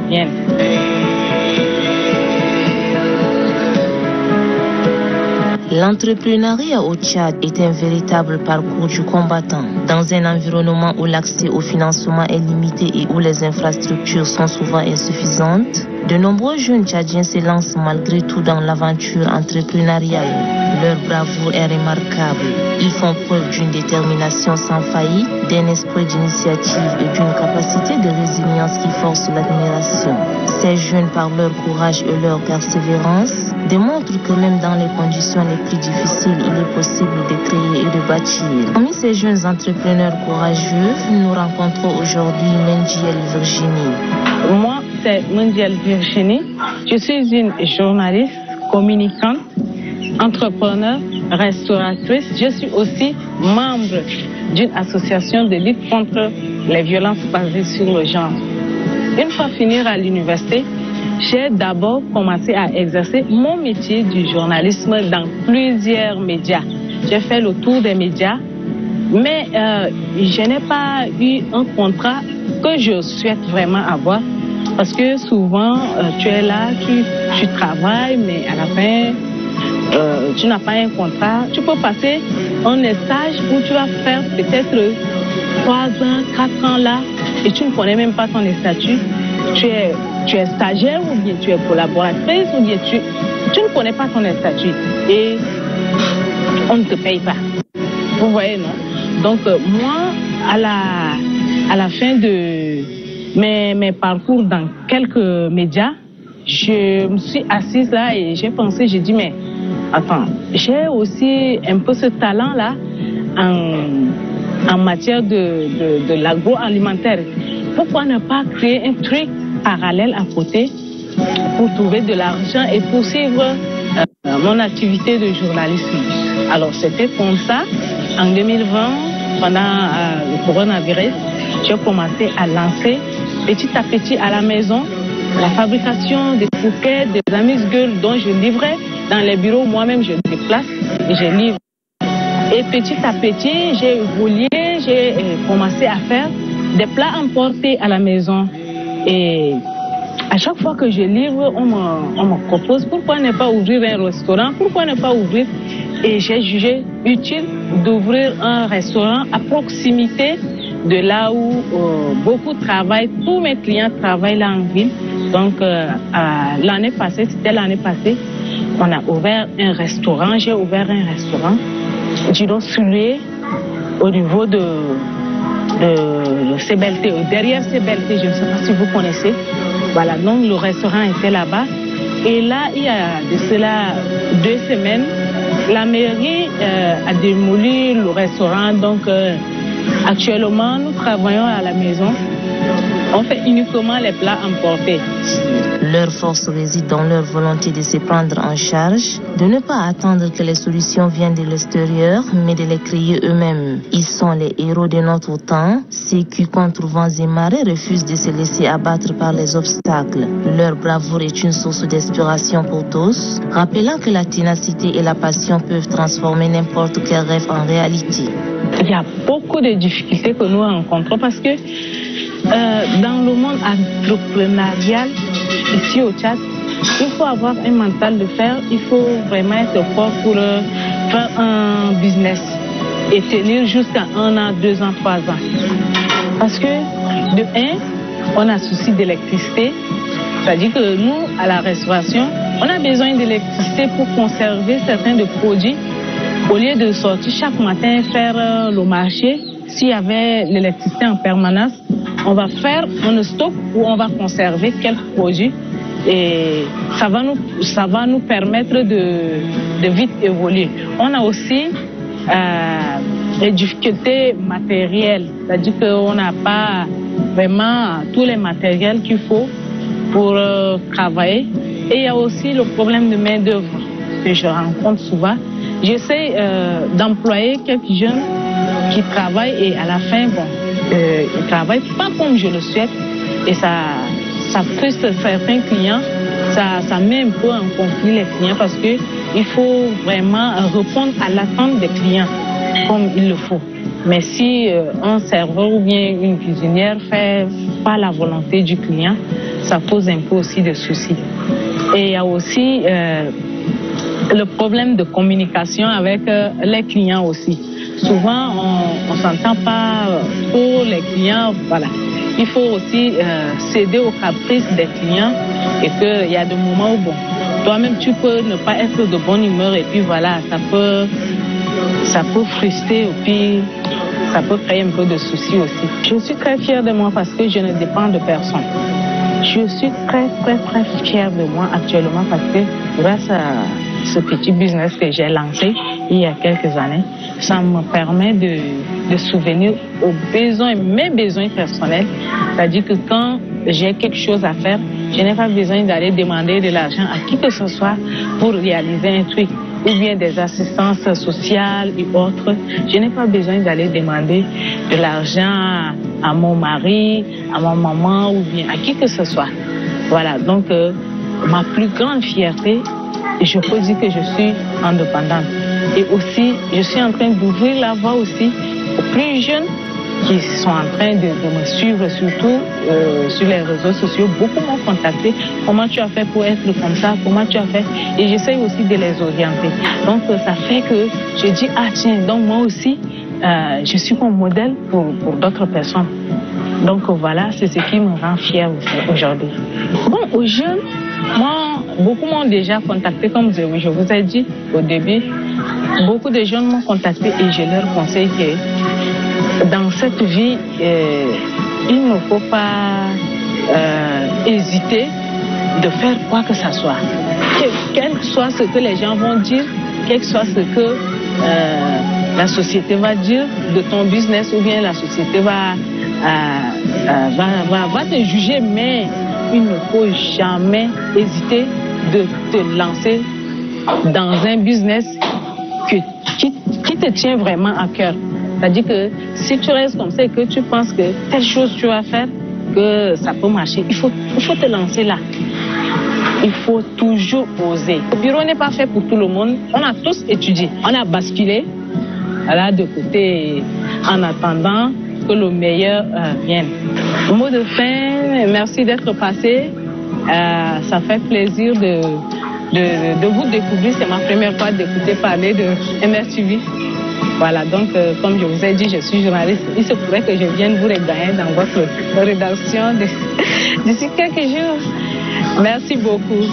viennent. L'entrepreneuriat au Tchad est un véritable parcours du combattant. Dans un environnement où l'accès au financement est limité et où les infrastructures sont souvent insuffisantes, de nombreux jeunes Tchadiens se lancent malgré tout dans l'aventure entrepreneuriale. Leur bravoure est remarquable. Ils font preuve d'une détermination sans faillite, d'un esprit d'initiative et d'une capacité de résilience qui force l'admiration. Ces jeunes, par leur courage et leur persévérance, démontrent que même dans les conditions les plus difficiles, il est possible de créer et de bâtir. Parmi ces jeunes entrepreneurs courageux, nous rencontrons aujourd'hui Mendiel Virginie. Moi, c'est Mendiel Virginie. Je suis une journaliste, communicante, entrepreneur, restauratrice. Je suis aussi membre d'une association de lutte contre les violences basées sur le genre. Une fois finir à l'université, j'ai d'abord commencé à exercer mon métier du journalisme dans plusieurs médias. J'ai fait le tour des médias, mais je n'ai pas eu un contrat que je souhaite vraiment avoir. Parce que souvent, tu es là, tu travailles, mais à la fin, tu n'as pas un contrat. Tu peux passer un stage où tu vas faire peut-être 3 ans, 4 ans là, et tu ne connais même pas ton statut. Tu es stagiaire ou bien tu es collaboratrice ou bien tu ne connais pas ton statut et on ne te paye pas. Vous voyez, non? Donc moi, à la fin de mes parcours dans quelques médias, je me suis assise là et j'ai pensé, j'ai dit mais attends, j'ai aussi un peu ce talent-là en matière de l'agroalimentaire. Pourquoi ne pas créer un truc parallèle à côté pour trouver de l'argent et poursuivre mon activité de journalisme? Alors c'était comme ça, en 2020, pendant le coronavirus, j'ai commencé à lancer petit à petit à la maison la fabrication des bouquets, des amuse-gueules dont je livrais dans les bureaux. Moi-même, je déplace et je livre. Et petit à petit, j'ai évolué, j'ai commencé à faire des plats emportés à la maison. Et à chaque fois que je livre, on me propose pourquoi ne pas ouvrir un restaurant, pourquoi ne pas ouvrir. Et j'ai jugé utile d'ouvrir un restaurant à proximité de là où beaucoup travaillent, tous mes clients travaillent là en ville. Donc l'année passée, on a ouvert un restaurant, j'ai ouvert un restaurant, Dino Sulé, au niveau de CBLT, derrière CBLT, je ne sais pas si vous connaissez. Voilà, donc le restaurant était là-bas. Et là, il y a de cela 2 semaines, la mairie a démoli le restaurant. Donc actuellement, nous travaillons à la maison. On fait uniquement les plats emportés. Leur force réside dans leur volonté de se prendre en charge, de ne pas attendre que les solutions viennent de l'extérieur, mais de les créer eux-mêmes. Ils sont les héros de notre temps, ceux qui, contre vents et marées, refusent de se laisser abattre par les obstacles. Leur bravoure est une source d'inspiration pour tous, rappelant que la ténacité et la passion peuvent transformer n'importe quel rêve en réalité. Il y a beaucoup de difficultés que nous rencontrons parce que dans le monde entrepreneurial, ici au Tchad, il faut avoir un mental de fer, il faut vraiment être fort pour faire un business et tenir jusqu'à 1 an, 2 ans, 3 ans. Parce que de 1, on a souci d'électricité, c'est-à-dire que nous, à la restauration, on a besoin d'électricité pour conserver certains de produits. Au lieu de sortir chaque matin faire le marché, s'il y avait l'électricité en permanence, on va faire un stock où on va conserver quelques produits et ça va nous permettre de vite évoluer. On a aussi les difficultés matérielles, c'est-à-dire qu'on n'a pas vraiment tous les matériels qu'il faut pour travailler. Et il y a aussi le problème de main-d'œuvre que je rencontre souvent. J'essaie d'employer quelques jeunes qui travaillent et à la fin, ils ne travaillent pas comme je le souhaite et ça frustre certains clients, ça met un peu en conflit les clients parce qu'il faut vraiment répondre à l'attente des clients comme il le faut. Mais si un serveur ou bien une cuisinière ne fait pas la volonté du client, ça pose un peu aussi de soucis. Et il y a aussi le problème de communication avec les clients aussi. Souvent, on ne s'entend pas pour les clients. Voilà. Il faut aussi céder aux caprices des clients et qu'il y a des moments où, bon, toi-même, tu peux ne pas être de bonne humeur et puis voilà, ça peut frustrer et puis ça peut créer un peu de soucis aussi. Je suis très fière de moi parce que je ne dépends de personne. Je suis très fière de moi actuellement parce que grâce à ce petit business que j'ai lancé il y a quelques années, ça me permet de souvenir aux besoins, mes besoins personnels. C'est-à-dire que quand j'ai quelque chose à faire, je n'ai pas besoin d'aller demander de l'argent à qui que ce soit pour réaliser un truc, ou bien des assistances sociales et autres. Je n'ai pas besoin d'aller demander de l'argent à mon mari, à ma maman ou bien à qui que ce soit. Voilà, donc ma plus grande fierté, je peux dire que je suis indépendante. Et aussi, je suis en train d'ouvrir la voie aussi aux plus jeunes qui sont en train de me suivre, surtout sur les réseaux sociaux. Beaucoup m'ont contacté. Comment tu as fait pour être comme ça? Comment tu as fait? Et j'essaie aussi de les orienter. Donc, ça fait que je dis, ah tiens, donc moi aussi, je suis mon modèle pour d'autres personnes. Donc, voilà, c'est ce qui me rend fière aujourd'hui. Bon, aux jeunes, moi, beaucoup m'ont déjà contacté, comme je vous ai dit au début. Beaucoup de jeunes m'ont contacté et je leur conseille que dans cette vie, il ne faut pas hésiter de faire quoi que ce soit. Quel que soit ce que les gens vont dire, quel que soit ce que la société va dire de ton business ou bien la société va te juger, mais il ne faut jamais hésiter de te lancer dans un business qui te tient vraiment à cœur. C'est-à-dire que si tu restes comme ça et que tu penses que telle chose tu vas faire, que ça peut marcher, il faut te lancer là. Il faut toujours oser. Le bureau n'est pas fait pour tout le monde. On a tous étudié. On a basculé là de côté en attendant que le meilleur vienne. Mot de fin, merci d'être passé. Ça fait plaisir de vous découvrir. C'est ma première fois d'écouter parler de MRTV. Voilà, donc comme je vous ai dit, je suis journaliste. Il se pourrait que je vienne vous regagner dans votre rédaction d'ici quelques jours. Merci beaucoup.